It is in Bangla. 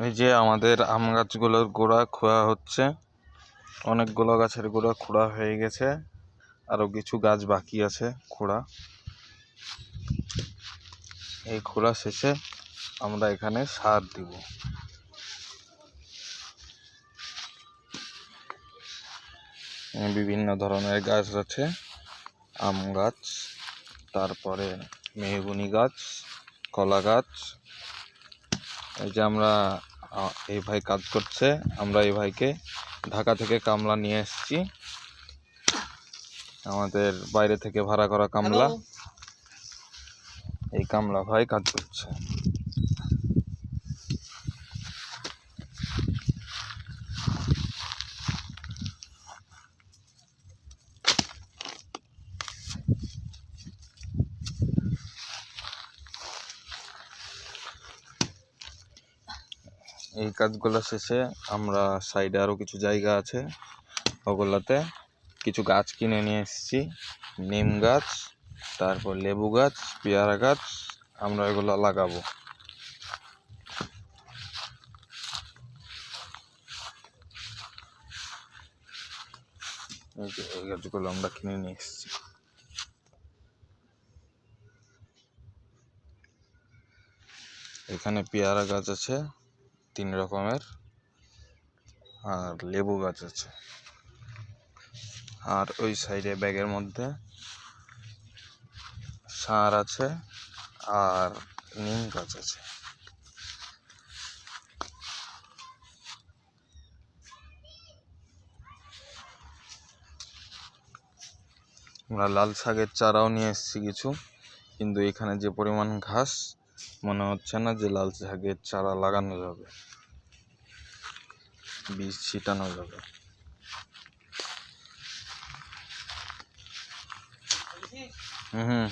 এই যে আমাদের আম গাছগুলোর গোড়া খোঁড়া হচ্ছে। অনেকগুলো গাছের গোড়া খোঁড়া হয়ে গেছে, আরো কিছু গাছ বাকি আছে খোঁড়া। এই খোঁড়া শেষে আমরা এখানে সার দিব। বিভিন্ন ধরনের গাছ আছে, আম গাছ, তারপরে মেহগনি গাছ, কলা গাছ। এই যে আমরা এই ভাই কাজ করছে, আমরা এই ভাইকে ঢাকা থেকে কামলা নিয়ে এসেছি, আমাদের বাইরে থেকে ভাড়া করা কামলা। এই কামলা ভাই কাজ করছে। এই কাজগুলো শেষে আমরা সাইডে আরো কিছু জায়গা আছে, ওগুলাতে কিছু গাছ কিনে নিয়ে এসেছি। নিম গাছ, তারপর লেবু গাছ, পেয়ারা গাছ, আমরা এগুলো লাগাবো। এই গাছগুলো আমরা কিনে নিয়ে এসেছি। এখানে পেয়ারা গাছ আছে 3 রকমের, আর লেবু গাছ আছে, আর ওই সাইডে ব্যাগের মধ্যে সার আছে আর নিম গাছ আছে। আমরা লাল শাকের চারাও নিয়ে এসেছি কিছু, কিন্তু এখানে যে পরিমাণ ঘাস, মনে হচ্ছে না যে লাল শাকের চারা লাগানো যাবে, বীজ ছিটানো যাবে। হুম।